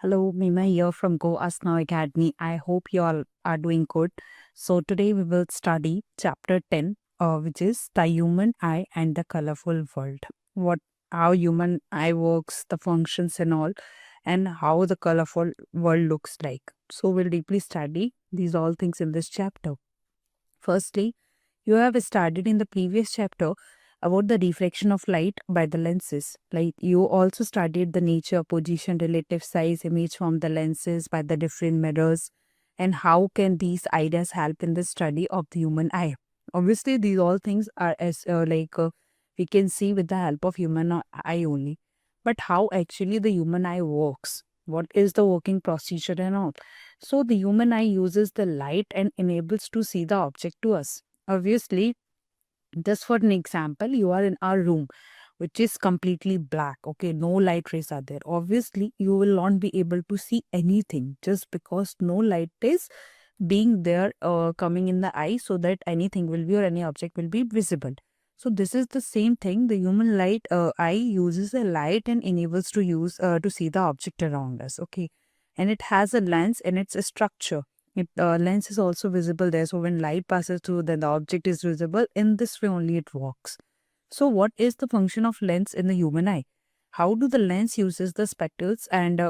Hello, Mima here from Go Ask Now Academy. I hope you all are doing good. So today we will study chapter 10, which is the human eye and the colorful world. How human eye works, the functions and all, and how the colorful world looks like. So we'll deeply study these all things in this chapter. Firstly, you have studied in the previous chapter about the reflection of light by the lenses. Like you also studied the nature, position, relative size, image from the lenses by the different mirrors, and how can these ideas help in the study of the human eye. Obviously, these all things are we can see with the help of human eye only. But how actually the human eye works? What is the working procedure and all? So the human eye uses the light and enables to see the object to us. Obviously, just for an example, you are in our room, which is completely black. Okay, no light rays are there. Obviously, you will not be able to see anything just because no light is being there coming in the eye so that anything will be or any object will be visible. So this is the same thing. The human eye uses a light and enables to see the object around us. Okay, and it has a lens and it's a structure. It lens is also visible there. So when light passes through, then the object is visible. In this way only it works. So what is the function of lens in the human eye? How do the lens uses the spectacles and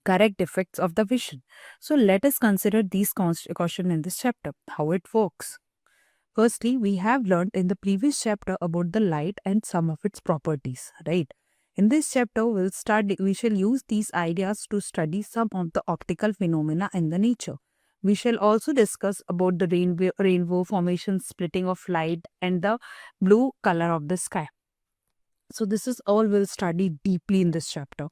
correct defects of the vision? So let us consider these caution in this chapter, how it works. Firstly, we have learned in the previous chapter about the light and some of its properties, right? In this chapter, we shall use these ideas to study some of the optical phenomena in the nature. We shall also discuss about the rainbow formation, splitting of light, and the blue color of the sky. So this is all we'll study deeply in this chapter.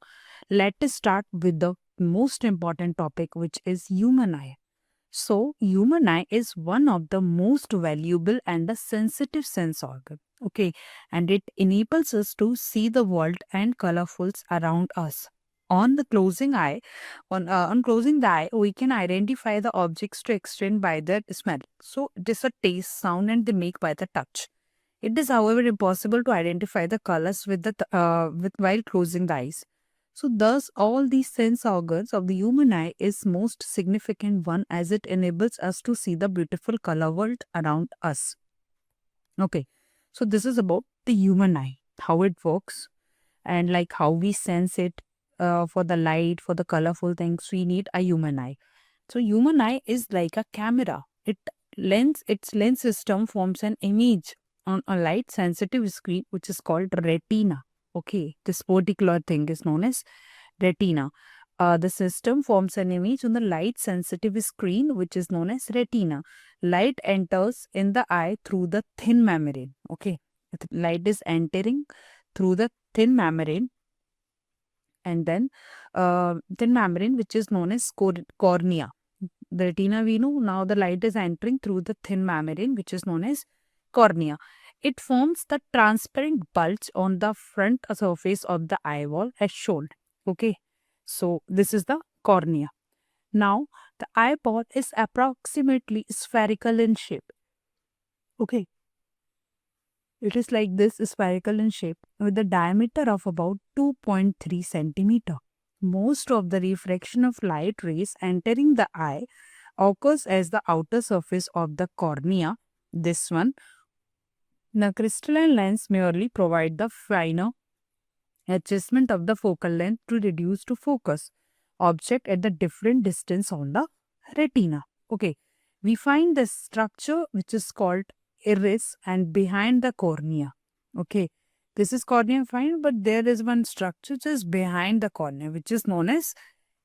Let us start with the most important topic, which is human eye. So, human eye is one of the most valuable and the sensitive sense organ. Okay, and it enables us to see the world and colorfuls around us. On the closing eye, on closing the eye, we can identify the objects to extend by their smell. So, it is a taste, sound, and they make by the touch. It is, however, impossible to identify the colors with while closing the eyes. So, thus, all these sense organs of the human eye is most significant one as it enables us to see the beautiful color world around us. Okay, so this is about the human eye, how it works, and like how we sense it. For the light, for the colorful things, we need a human eye. So, human eye is like a camera. Its lens system forms an image on a light sensitive screen, which is called retina. Okay, this particular thing is known as retina. The system forms an image on the light sensitive screen, which is known as retina. Light enters in the eye through the thin membrane. Okay, light is entering through the thin membrane, and then thin membrane, which is known as cornea. The retina we know, now the light is entering through the thin membrane, which is known as cornea. It forms the transparent bulge on the front surface of the eye wall as shown. Okay, so this is the cornea. Now the eyeball is approximately spherical in shape. Okay, it is like this, spherical in shape, with a diameter of about 2.3 centimeter. Most of the refraction of light rays entering the eye occurs as the outer surface of the cornea. This one, the crystalline lens merely provide the finer adjustment of the focal length to reduce to focus object at the different distance on the retina. Okay, we find the structure which is called iris and behind the cornea. Okay, this is cornea fine, but there is one structure just behind the cornea which is known as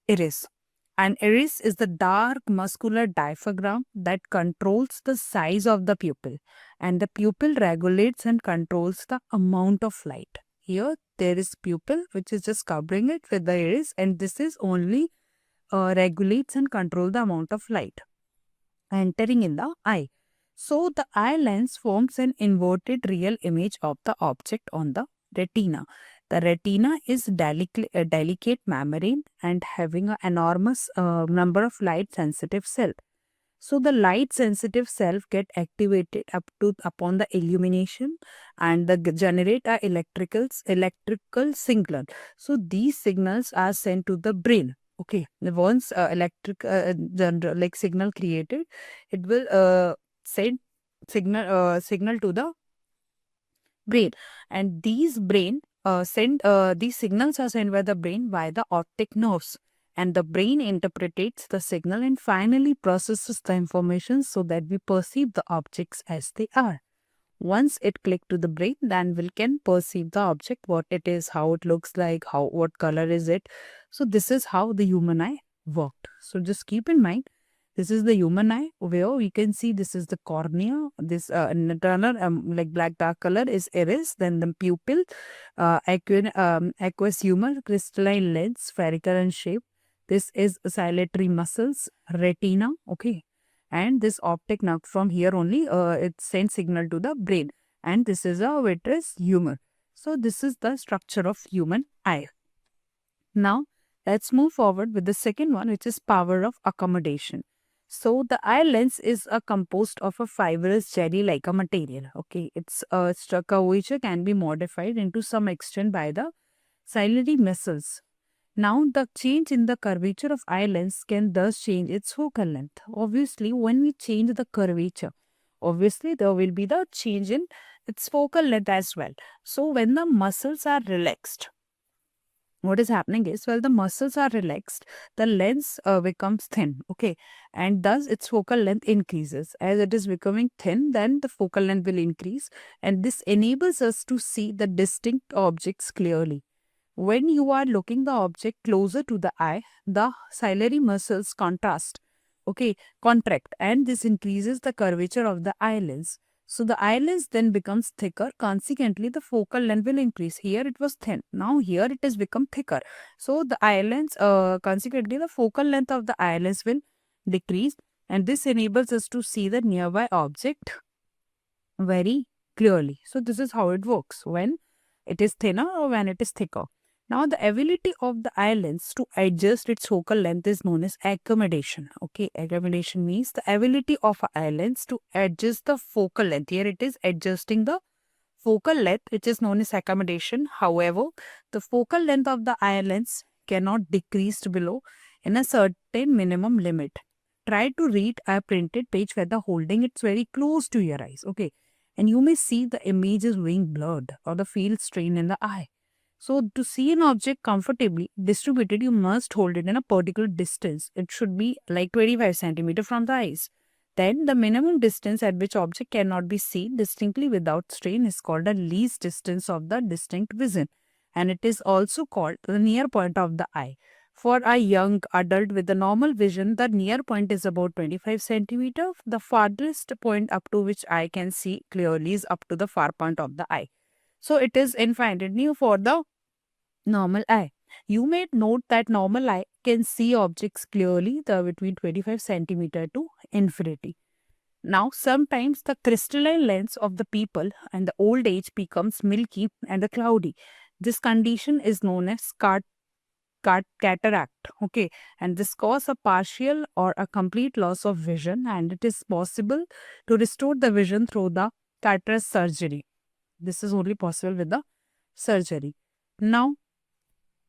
iris. An iris is the dark muscular diaphragm that controls the size of the pupil, and the pupil regulates and controls the amount of light. Here there is pupil which is just covering it with the iris, and this is only regulates and control the amount of light entering in the eye. So the eye lens forms an inverted real image of the object on the retina. The retina is a delicate membrane and having an enormous number of light sensitive cells. So the light sensitive cell get activated upon the illumination, and generate a electrical signal. So these signals are sent to the brain. Okay, once electric like signal created, it will send signal to the brain, and these signals are sent by the brain by the optic nerves, and the brain interprets the signal and finally processes the information so that we perceive the objects as they are. Once it click to the brain, then we can perceive the object, what it is, how it looks like, how what color is it. So this is how the human eye worked. So just keep in mind, this is the human eye, where we can see this is the cornea, this internal like black dark color is iris, then the pupil, aqueous humor, crystalline lens, spherical in shape. This is ciliary muscles, retina, okay, and this optic nerve from here only it sends signal to the brain, and this is a vitreous humor. So this is the structure of human eye. Now let's move forward with the second one, which is power of accommodation. So the eye lens is a composed of a fibrous jelly like a material. Okay, its curvature can be modified into some extent by the ciliary muscles. Now, the change in the curvature of eye lens can thus change its focal length. Obviously, when we change the curvature, obviously there will be the change in its focal length as well. So, when the muscles are relaxed, what is happening is, while the muscles are relaxed, the lens becomes thin, okay, and thus its focal length increases. As it is becoming thin, then the focal length will increase, and this enables us to see the distinct objects clearly. When you are looking the object closer to the eye, the ciliary muscles contract, and this increases the curvature of the eye lens. So the eye lens then becomes thicker. Consequently, the focal length will increase. Here it was thin. Now here it has become thicker. So the eye lens, consequently, the focal length of the eye lens will decrease, and this enables us to see the nearby object very clearly. So this is how it works when it is thinner or when it is thicker. Now, the ability of the eye lens to adjust its focal length is known as accommodation. Okay, accommodation means the ability of an eye lens to adjust the focal length. Here it is adjusting the focal length, which is known as accommodation. However, the focal length of the eye lens cannot decrease below in a certain minimum limit. Try to read a printed page where the holding it's very close to your eyes. Okay, and you may see the image is being blurred or the field strain in the eye. So to see an object comfortably distributed, you must hold it in a particular distance. It should be like 25 centimeter from the eyes. Then the minimum distance at which object cannot be seen distinctly without strain is called the least distance of the distinct vision, and it is also called the near point of the eye. For a young adult with a normal vision, the near point is about 25 centimeter. The farthest point up to which I can see clearly is up to the far point of the eye. So it is infinitely for the normal eye. You may note that normal eye can see objects clearly between 25 centimeter to infinity. Now, sometimes the crystalline lens of the people and the old age becomes milky and cloudy. This condition is known as cataract. Okay, and this causes a partial or a complete loss of vision, and it is possible to restore the vision through the cataract surgery. This is only possible with the surgery. Now,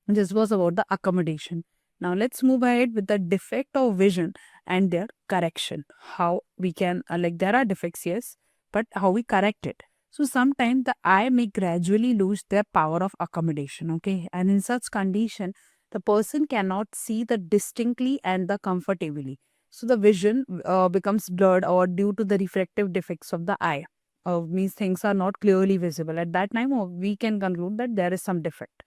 this was about the accommodation. Now, let's move ahead with the defect of vision and their correction. How we can, there are defects, yes, but how we correct it. So, sometimes the eye may gradually lose their power of accommodation, okay? And in such condition, the person cannot see the distinctly and the comfortably. So, the vision becomes blurred or due to the refractive defects of the eye. Means things are not clearly visible. At that time, we can conclude that there is some defect.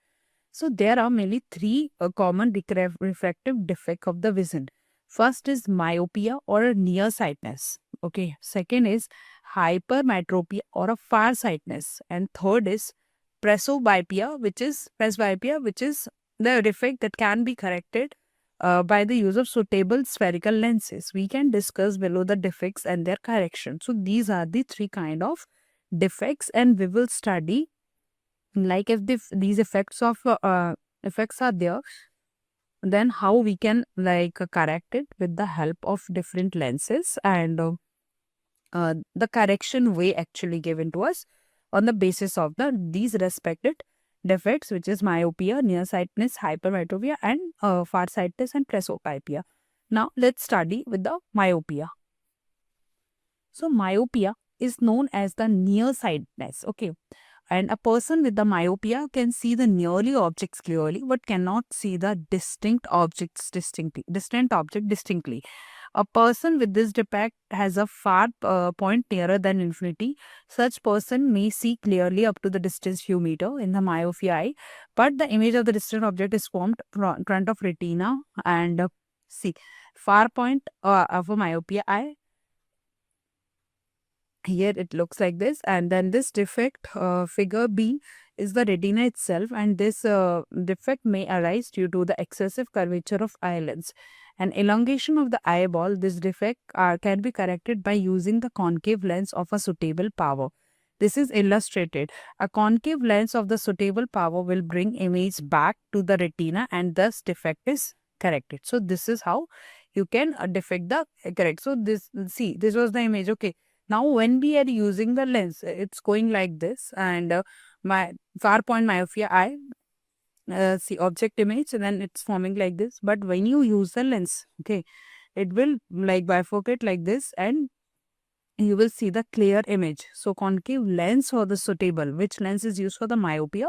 So there are mainly three common refractive defects of the vision. First is myopia or a nearsightedness. Okay. Second is hypermetropia or a farsightedness. And third is presbyopia, which is the defect that can be corrected by the use of suitable spherical lenses. We can discuss below the defects and their correction. So these are the three kind of defects, and we will study like if these effects are there, then how we can like correct it with the help of different lenses, and the correction way actually given to us on the basis of these respected defects, which is myopia, nearsightedness, hypermetropia, and farsightedness and presbyopia. Now let's study with the myopia. So myopia is known as the nearsightedness. Okay, and a person with the myopia can see the nearly objects clearly but cannot see the distant object distinctly. A person with this defect has a far point nearer than infinity. Such person may see clearly up to the distance few meter in the myopia eye, but the image of the distant object is formed in front of retina, and see far point of a myopia eye. Here it looks like this, and then this defect, figure B, is the retina itself, and this defect may arise due to the excessive curvature of eye lens and elongation of the eyeball. This defect can be corrected by using the concave lens of a suitable power. This is illustrated. A concave lens of the suitable power will bring image back to the retina, and thus defect is corrected. So this is how you can defect the correct. So this was the image. Okay. Now, when we are using the lens, it's going like this, and my far point myopia eye, see object image, and then it's forming like this. But when you use the lens, okay, it will like bifurcate like this, and you will see the clear image. So concave lens or the suitable, which lens is used for the myopia?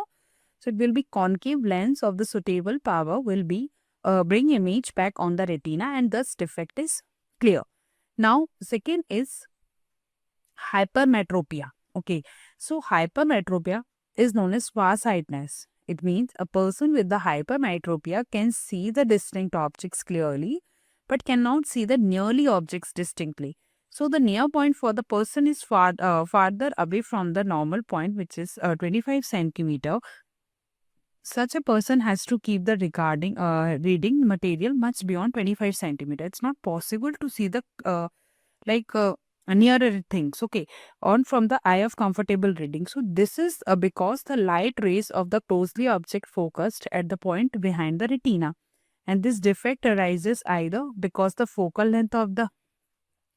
So it will be concave lens of the suitable power will be bring image back on the retina, and thus defect is clear. Now, second is hypermetropia. Okay, so hypermetropia is known as farsightedness. It means a person with the hypermetropia can see the distinct objects clearly but cannot see the nearly objects distinctly. So the near point for the person is farther away from the normal point, which is 25 centimeter. Such a person has to keep the reading material much beyond 25 centimeter. It's not possible to see the nearer things, okay, on from the eye of comfortable reading. So this is because the light rays of the closely object focused at the point behind the retina, and this defect arises either because the focal length of the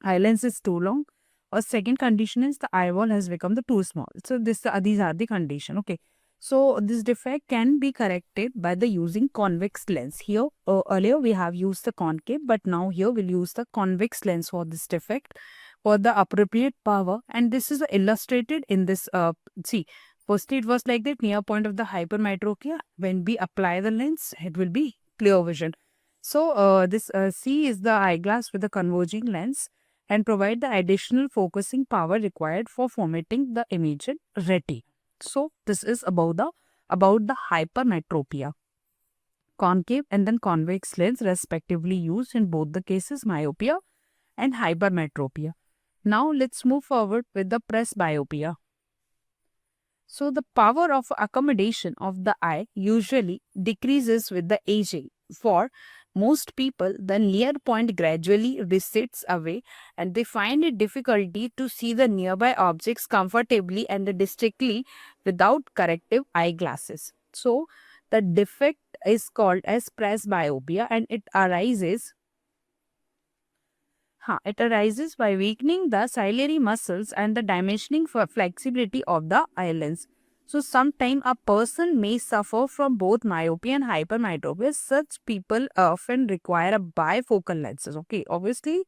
eye lens is too long, or second condition is the eyeball has become too small. So these are the condition. Okay, so this defect can be corrected by the using convex lens. Here earlier we have used the concave, but now here we'll use the convex lens for this defect for the appropriate power, and this is illustrated in this see, firstly it was like that near point of the hypermetropia. When we apply the lens, it will be clear vision. So this C is the eyeglass with the converging lens and provide the additional focusing power required for formatting the image in retina. So this is about the hypermetropia. Concave and then convex lens respectively used in both the cases, myopia and hypermetropia. Now let's move forward with the presbyopia. So the power of accommodation of the eye usually decreases with the aging. For most people, the near point gradually recedes away, and they find it difficulty to see the nearby objects comfortably and distinctly without corrective eyeglasses. So the defect is called as presbyopia, and it arises by weakening the ciliary muscles and the diminishing flexibility of the eye lens. So sometimes a person may suffer from both myopia and hypermetropia. Such people often require a bifocal lenses. Okay, obviously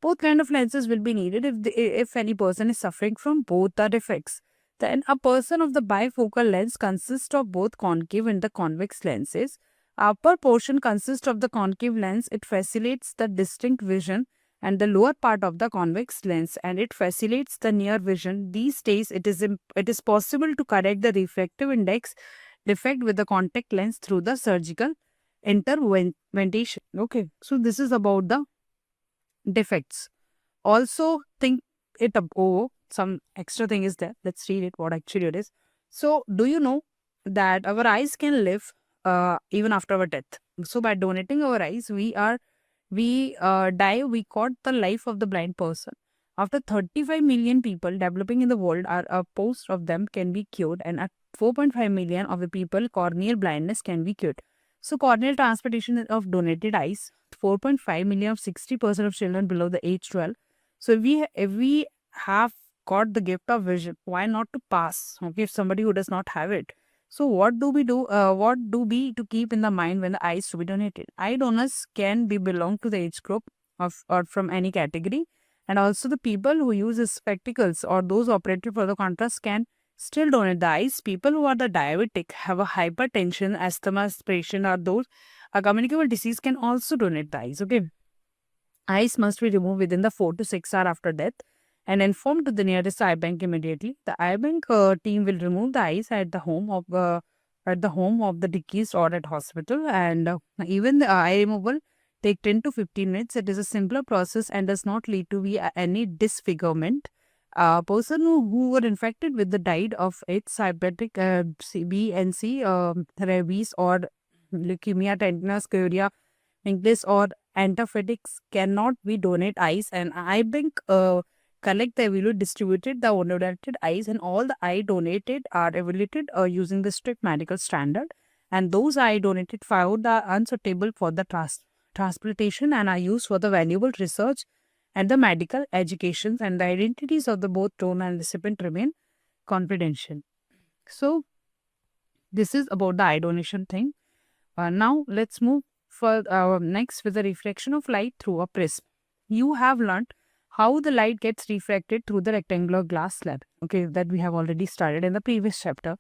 both kind of lenses will be needed if any person is suffering from both the defects. Then a person of the bifocal lens consists of both concave and the convex lenses. Upper portion consists of the concave lens. It facilitates the distinct vision, and the lower part of the convex lens, and it facilitates the near vision. These days, it is possible to correct the refractive index defect with the contact lens through the surgical intervention. Okay, so this is about the defects. Also, think it up. Oh, some extra thing is there. Let's read it. What actually it is. So, do you know that our eyes can live even after our death? So, by donating our eyes, we caught the life of the blind person. After 35 million people developing in the world, a post of them can be cured, and at 4.5 million of the people, corneal blindness can be cured. So corneal transplantation of donated eyes, 4.5 million of 60% of children below the age 12. So if we have got the gift of vision, why not to pass? Okay, if somebody who does not have it. So what do we do? What do we to keep in the mind when the eyes to be donated? Eye donors can be belong to the age group of or from any category, and also the people who use spectacles or those operated for the contrast can still donate the eyes. People who are the diabetic, have a hypertension, asthma patient, or those a communicable disease can also donate the eyes. Okay, eyes must be removed within the 4 to 6 hours after death and informed to the nearest eye bank immediately. The eye bank team will remove the eyes at the home of the deceased or at hospital, and even the eye removal take 10 to 15 minutes. It is a simpler process and does not lead to any disfigurement. A person who were infected with the died of AIDS, diabetic, B and C, rabies, or leukemia, tetanus, chorea, English, or antiphetics cannot be donate eyes, and eye bank collect the evaluate distributed the donated eyes, and all the eye donated are evaluated using the strict medical standard, and those eye donated found are unsuitable for the transplantation and are used for the valuable research and the medical education, and the identities of the both donor and recipient remain confidential. So this is about the eye donation thing. Now let's move for next with the reflection of light through a prism. You have learned how the light gets refracted through the rectangular glass slab. Okay, that we have already started in the previous chapter.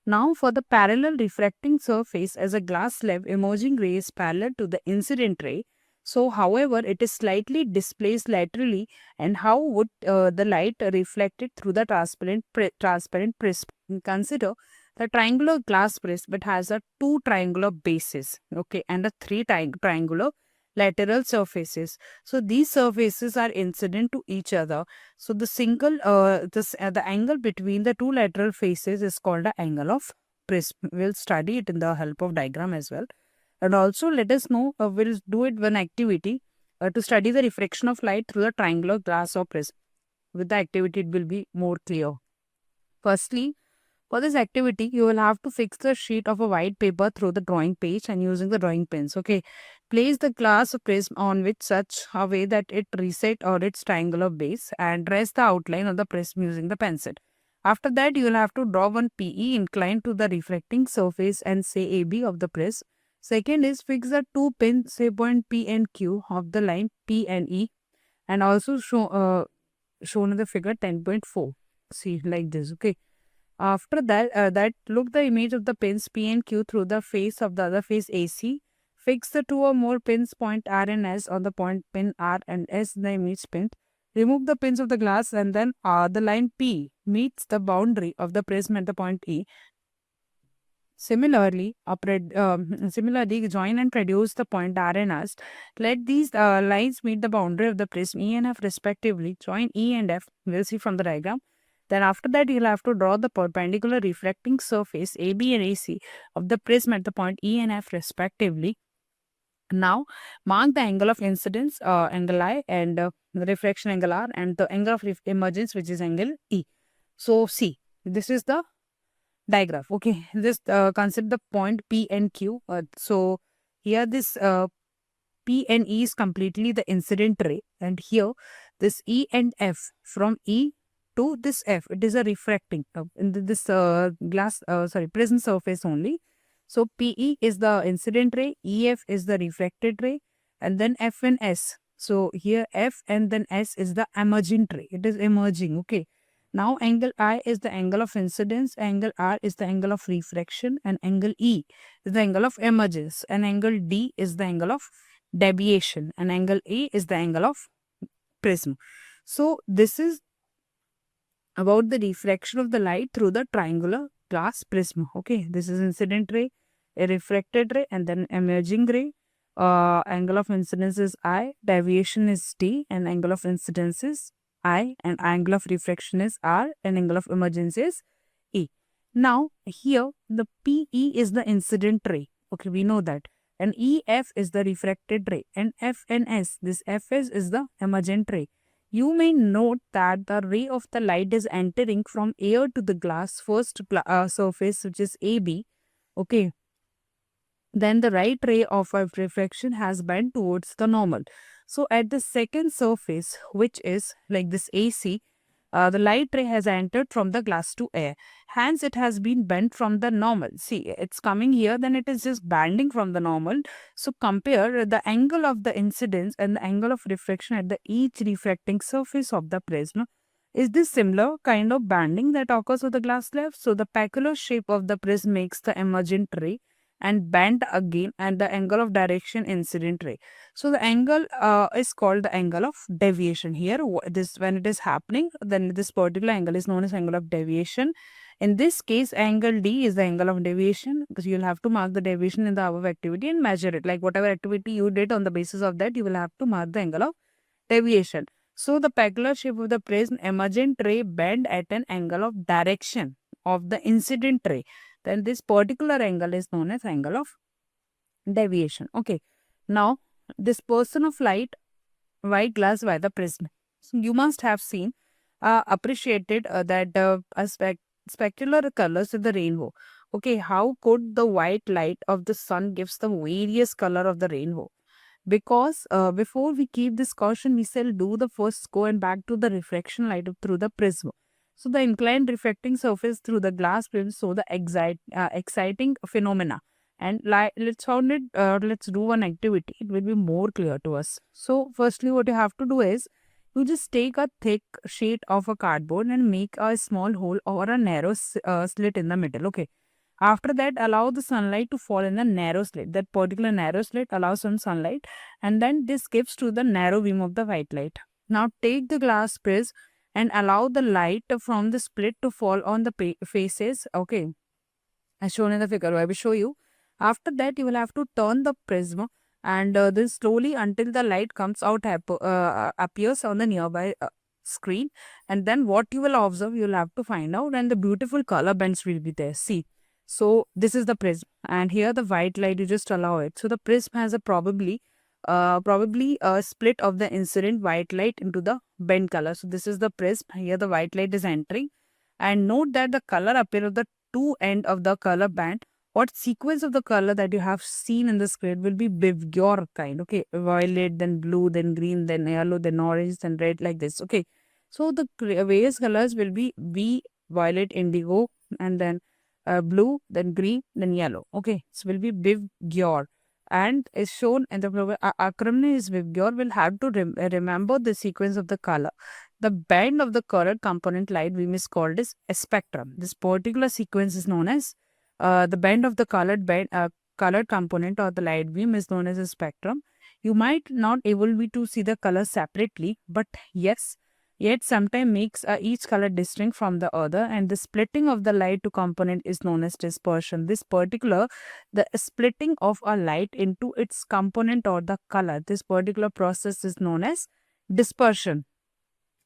Now for the parallel refracting surface as a glass slab, emerging ray is parallel to the incident ray. So however, it is slightly displaced laterally, and how would the light reflected through the transparent prism? Consider the triangular glass prism. It has a two triangular bases, okay, and a three triangular lateral surfaces. So these surfaces are incident to each other. So the the angle between the two lateral faces is called the angle of prism. We'll study it in the help of diagram as well. And also let us know, we'll do it one activity to study the refraction of light through the triangular glass or prism. With the activity, it will be more clear. Firstly, for this activity, you will have to fix the sheet of a white paper through the drawing page and using the drawing pens. Okay, place the glass prism on which such a way that it reset or its triangular base, and trace the outline of the prism using the pencil. After that, you will have to draw one PE inclined to the refracting surface and say AB of the prism. Second is fix the two pins, say point P and Q of the line P and E, and also shown in the figure 10.4. See, like this. Okay. After that, look the image of the pins P and Q through the face of the other face AC. Fix the two or more pins point R and S on the point pin R and S the image pin. Remove the pins of the glass, and then the line P meets the boundary of the prism at the point E. Similarly, join and produce the point R and S. Let these lines meet the boundary of the prism E and F respectively. Join E and F. We'll see from the diagram. Then after that, you'll have to draw the perpendicular reflecting surface AB and AC of the prism at the point E and F respectively. Now, mark the angle of incidence, angle I, and the refraction angle R, and the angle of emergence, which is angle E. So, see, this is the diagram. Okay, this consider the point P and Q. So, here this P and E is completely the incident ray, and here this E and F, from E to this F, it is a refracting in this prism surface only. So PE is the incident ray, EF is the refracted ray, and then F and S. So here F and then S is the emergent ray. It is emerging. Okay. Now angle I is the angle of incidence, angle R is the angle of refraction, and angle E is the angle of emergence, and angle D is the angle of deviation, and angle A is the angle of prism. So this is about the refraction of the light through the triangular glass prism. Okay, this is incident ray, a refracted ray, and then emerging ray. Angle of incidence is I, deviation is D, and angle of incidence is I, and angle of refraction is R, and angle of emergence is E. Now, here the PE is the incident ray. Okay, we know that. And EF is the refracted ray, and F and S, this FS is the emergent ray. You may note that the ray of the light is entering from air to the glass first surface, which is AB. Okay. then the right ray of a refraction has bent towards the normal. So at the second surface, which is like this AC, the light ray has entered from the glass to air. Hence, it has been bent from the normal. See, it's coming here, then it is just bending from the normal. So compare the angle of the incidence and the angle of refraction at the each refracting surface of the prism. Is this similar kind of banding that occurs with the glass slab? So the peculiar shape of the prism makes the emergent ray and bend again at the angle of direction incident ray. So the angle is called the angle of deviation. Here, this when it is happening, then this particular angle is known as angle of deviation. In this case, angle D is the angle of deviation, because you'll have to mark the deviation in the above activity and measure it. Like whatever activity you did, on the basis of that, you will have to mark the angle of deviation. So the peculiar shape of the prism emergent ray bend at an angle of direction of the incident ray. Then this particular angle is known as angle of deviation. Okay. Now, dispersion of light, white glass by the prism. So you must have seen, appreciated that specular colors in the rainbow. Okay, how could the white light of the sun gives the various color of the rainbow? Because before we keep this caution, we shall do the first go and back to the refraction light through the prism. So the inclined refracting surface through the glass prism show the exciting phenomena. And let's found it. Let's do one activity. It will be more clear to us. So firstly, what you have to do is you just take a thick sheet of a cardboard and make a small hole or a narrow slit in the middle. Okay. After that, allow the sunlight to fall in the narrow slit. That particular narrow slit allows some sunlight, and then this gives to the narrow beam of the white light. Now take the glass prism and allow the light from the split to fall on the faces. Okay, as shown in the figure, I will show you. After that, you will have to turn the prism and then slowly until the light comes out, appears on the nearby screen. And then what you will observe, you will have to find out, and the beautiful color bands will be there. See. So this is the prism, and here the white light, you just allow it. So the prism has a probably a split of the incident white light into the bent color. So this is the prism. Here the white light is entering, and note that the color appear of the two end of the color band. What sequence of the color that you have seen in the screen will be Bivgyor kind. Okay, violet, then blue, then green, then yellow, then orange, then red, like this. Okay, so the various colors will be V, violet, indigo, and then blue, then green, then yellow. Okay, so will be Bivgyor, and is shown in the acronym is Bivgyor. Will have to remember the sequence of the color. The band of the colored component light beam is called as a spectrum. This particular sequence is known as the band of the colored component or the light beam is known as a spectrum. You might not able be to see the colors separately, but yes, yet sometimes makes each color distinct from the other, and the splitting of the light to component is known as dispersion. This particular, the splitting of a light into its component or the color, this particular process is known as dispersion.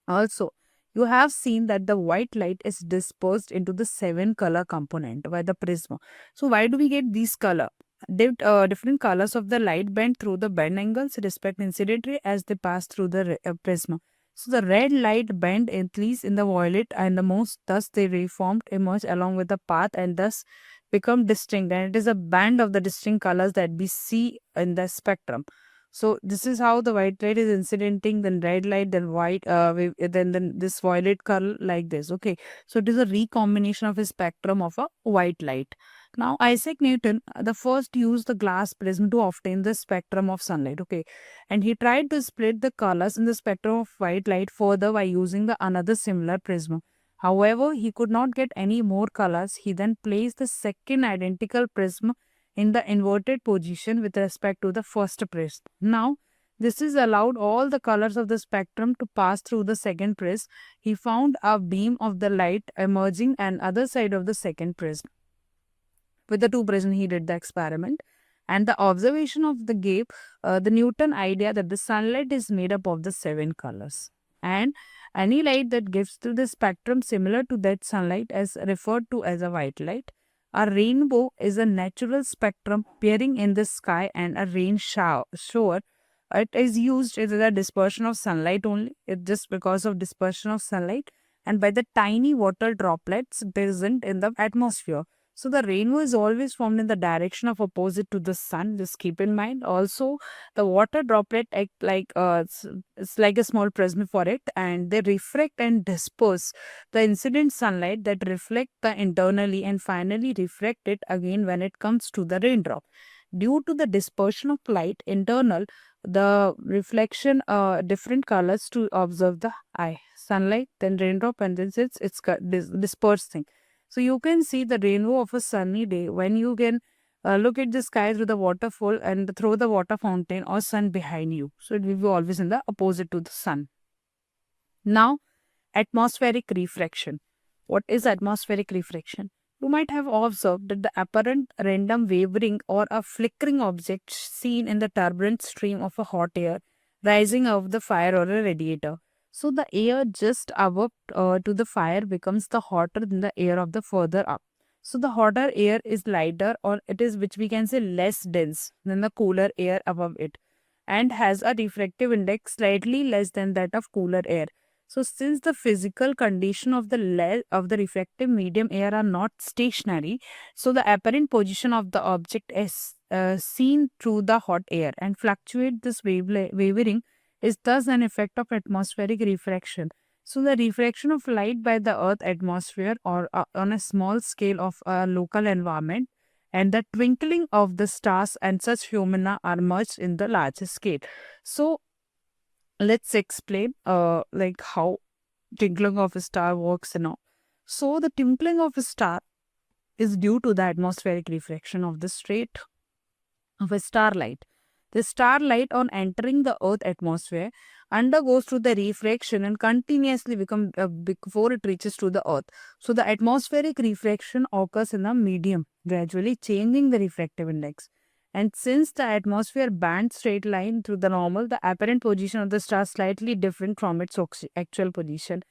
Also, you have seen that the white light is dispersed into the 7 color component by the prism. So why do we get these color? Different colors of the light bend through the bend angles respect incident ray as they pass through the prism. So the red light bend at least in the violet and the most, thus they reformed emerge along with the path and thus become distinct, and it is a band of the distinct colors that we see in the spectrum. So this is how the white light is incidenting, then red light, then white, then this violet color like this. Okay, so it is a recombination of a spectrum of a white light. Now Isaac Newton, the first used the glass prism to obtain the spectrum of sunlight. Okay, and he tried to split the colors in the spectrum of white light further by using the another similar prism. However, he could not get any more colors. He then placed the second identical prism in the inverted position with respect to the first prism. Now, this is allowed all the colors of the spectrum to pass through the second prism. He found a beam of the light emerging on other side of the second prism. With the two prisms, he did the experiment. And the observation of the gave the Newton idea that the sunlight is made up of the 7 colors. And any light that gives to the spectrum similar to that sunlight is referred to as a white light. A rainbow is a natural spectrum appearing in the sky, and a rain shower. It is used as a dispersion of sunlight only. It's just because of dispersion of sunlight and by the tiny water droplets present in the atmosphere. So the rainbow is always formed in the direction of opposite to the sun. Just keep in mind. Also, the water droplet act like it's like a small prism for it, and they refract and disperse the incident sunlight that reflect the internally and finally refract it again when it comes to the raindrop. Due to the dispersion of light internal, the reflection different colors to observe the eye. Sunlight, then raindrop, and then it's dispersing. So you can see the rainbow of a sunny day when you can look at the sky through the waterfall and throw the water fountain or sun behind you. So it will be always in the opposite to the sun. Now, atmospheric refraction. What is atmospheric refraction? You might have observed that the apparent random wavering or a flickering object seen in the turbulent stream of a hot air rising out of the fire or a radiator. So the air just above to the fire becomes the hotter than the air of the further up. So the hotter air is lighter, or it is which we can say less dense than the cooler air above it, and has a refractive index slightly less than that of cooler air. So since the physical condition of the refractive medium air are not stationary, so the apparent position of the object is seen through the hot air and fluctuate. This wavering is thus an effect of atmospheric refraction. So the refraction of light by the earth atmosphere or on a small scale of a local environment, and the twinkling of the stars and such phenomena are merged in the larger scale. So let's explain like how twinkling of a star works and all. So the twinkling of a star is due to the atmospheric refraction of the straight of a starlight. The starlight on entering the earth atmosphere undergoes through the refraction and continuously become before it reaches to the earth. So the atmospheric refraction occurs in the medium, gradually changing the refractive index. And since the atmosphere bends straight line through the normal, the apparent position of the star is slightly different from its actual position,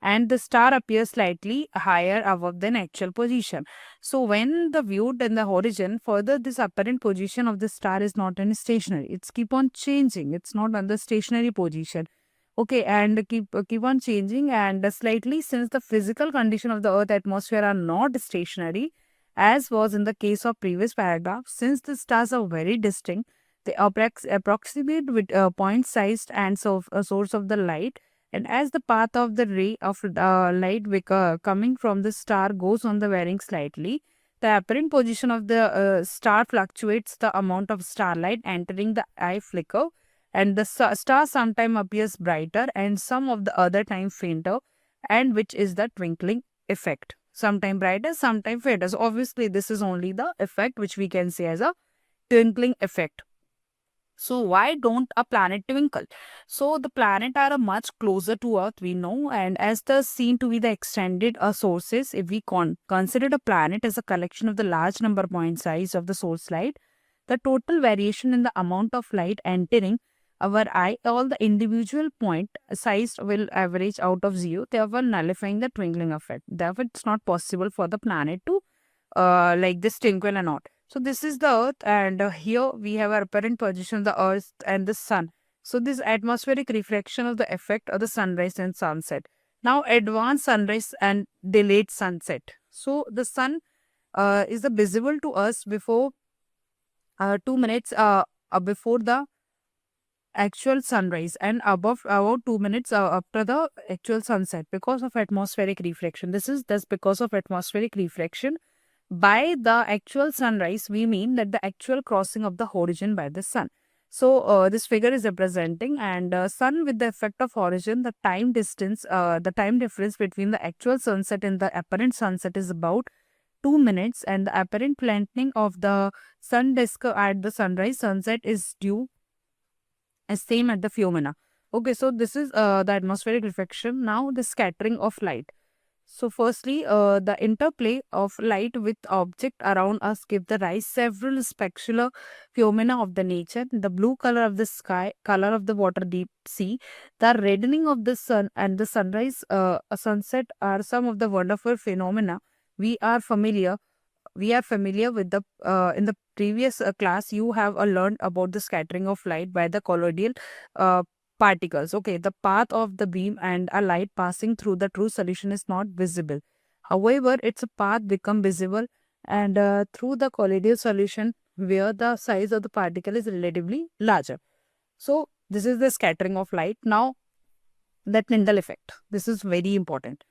and the star appears slightly higher above than actual position. So when the viewed in the horizon, further this apparent position of the star is not in stationary. It's keep on changing. It's not on the stationary position. Okay, and keep on changing, and slightly, since the physical condition of the Earth atmosphere are not stationary, as was in the case of previous paragraph, since the stars are very distinct, they approximate with a point-sized and so a source of the light, and as the path of the ray of light coming from the star goes on the varying slightly, the apparent position of the star fluctuates. The amount of starlight entering the eye flicker, and the star sometime appears brighter and some of the other time fainter, and which is the twinkling effect. Sometime brighter, sometime fainter. So obviously this is only the effect which we can say as a twinkling effect. So why don't a planet twinkle? So the planet are much closer to Earth, we know, and as the seen to be the extended sources, if we consider a planet as a collection of the large number point size of the source light, the total variation in the amount of light entering our eye, all the individual point size will average out of zero, therefore nullifying the twinkling effect. Therefore, it's not possible for the planet to like this twinkle and not. So this is the Earth, and here we have our apparent position of the Earth and the Sun. So this atmospheric reflection of the effect of the sunrise and sunset. Now advanced sunrise and delayed sunset. So the sun is the visible to us before 2 minutes before the actual sunrise, and above about 2 minutes after the actual sunset, because of atmospheric reflection. This is thus because of atmospheric reflection. By the actual sunrise, we mean that the actual crossing of the horizon by the sun. So this figure is representing, and sun with the effect of horizon, the time difference between the actual sunset and the apparent sunset is about 2 minutes, and the apparent lengthening of the sun disk at the sunrise sunset is due as same at the phenomena. Okay, so this is the atmospheric reflection. Now the scattering of light. So firstly, the interplay of light with object around us give the rise several spectacular phenomena of the nature. The blue color of the sky, color of the water deep sea, the reddening of the sun, and the sunrise, sunset are some of the wonderful phenomena we are familiar with. The in the previous class you have learned about the scattering of light by the colloidal uh, particles. Okay, the path of the beam and a light passing through the true solution is not visible. However, its path become visible and through the colloidal solution where the size of the particle is relatively larger. So this is the scattering of light. Now the Tyndall effect. This is very important.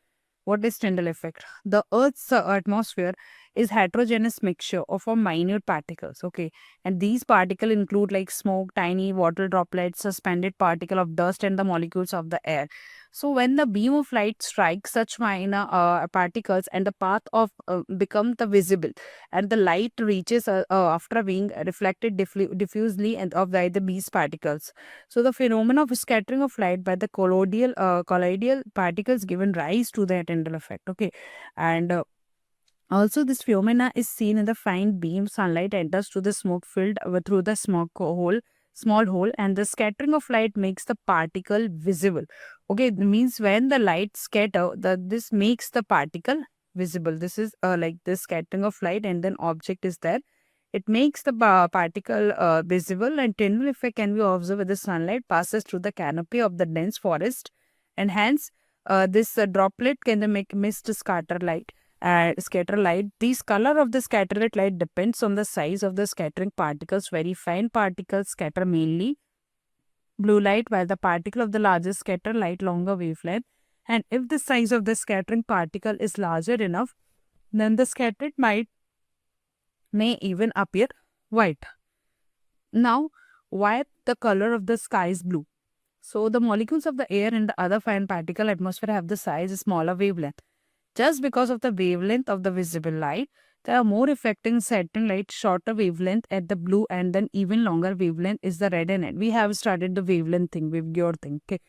What is Tyndall effect? The Earth's atmosphere is heterogeneous mixture of a minute particles. Okay, and these particles include like smoke, tiny water droplets, suspended particle of dust, and the molecules of the air. So when the beam of light strikes such minor particles, and the path of become the visible, and the light reaches after being reflected diffusely and of the these particles. So the phenomenon of scattering of light by the colloidal particles given rise to the Tyndall effect. Okay, and also this phenomena is seen in the fine beam sunlight enters to the smoke filled through the smoke hole, small hole, and the scattering of light makes the particle visible. Okay, it means when the light scatter, this makes the particle visible. This is like the scattering of light, and then object is there. It makes the particle visible, and Tyndall effect can be observed when the sunlight passes through the canopy of the dense forest, and hence this droplet can then make mist scatter light. Scatter light. This color of the scattered light depends on the size of the scattering particles. Very fine particles scatter mainly blue light, while the particle of the largest scatter light longer wavelength. And if the size of the scattering particle is larger enough, then the scattered light may even appear white. Now, why the color of the sky is blue? So, the molecules of the air and the other fine particle atmosphere have the size smaller wavelength. Just because of the wavelength of the visible light, there are more affecting certain light, shorter wavelength at the blue, and then even longer wavelength is the red and red. We have started the wavelength thing with your thing. Okay.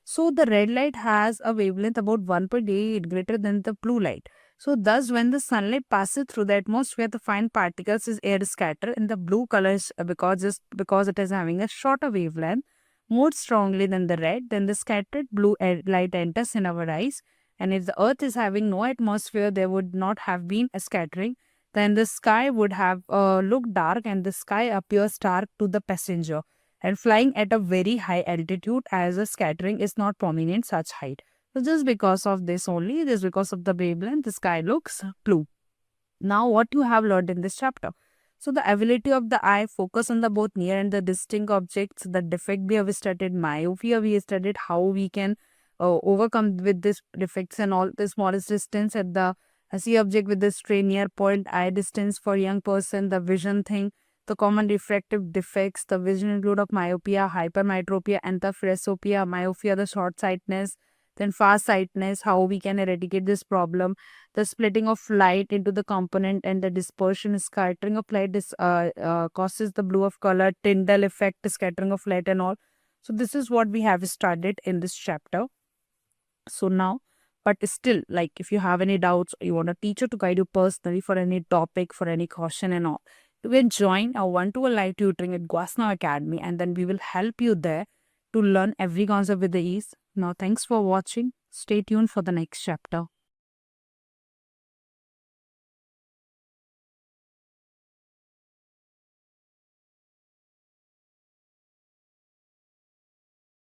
So the red light has a wavelength about 1.8 greater than the blue light. So thus when the sunlight passes through the atmosphere, the fine particles is air scatter in the blue colors because it is having a shorter wavelength more strongly than the red, then the scattered blue light enters in our eyes. And if the earth is having no atmosphere, there would not have been a scattering. Then the sky would have looked dark, and the sky appears dark to the passenger. And flying at a very high altitude, as the scattering is not prominent such height. So just because of this only, just because of the wavelength, the sky looks blue. Now, what you have learned in this chapter? So, the ability of the eye focus on the both near and the distinct objects. The defect we have studied myopia. We studied how we can overcome with this defects and all. The smallest distance at the see object with the strain near point eye distance for young person. The vision thing. The common refractive defects. The vision include of myopia, hypermetropia, and the presbyopia, myopia, the short sightedness. Then far sightedness. How we can eradicate this problem, the splitting of light into the component, and the dispersion scattering of light causes the blue of color, Tyndall effect, scattering of light and all. So this is what we have studied in this chapter. So now, but still, like if you have any doubts, or you want a teacher to guide you personally for any topic, for any question and all, you can join our one-to-one live tutoring at Guasna Academy, and then we will help you there to learn every concept with the ease. Now, thanks for watching. Stay tuned for the next chapter.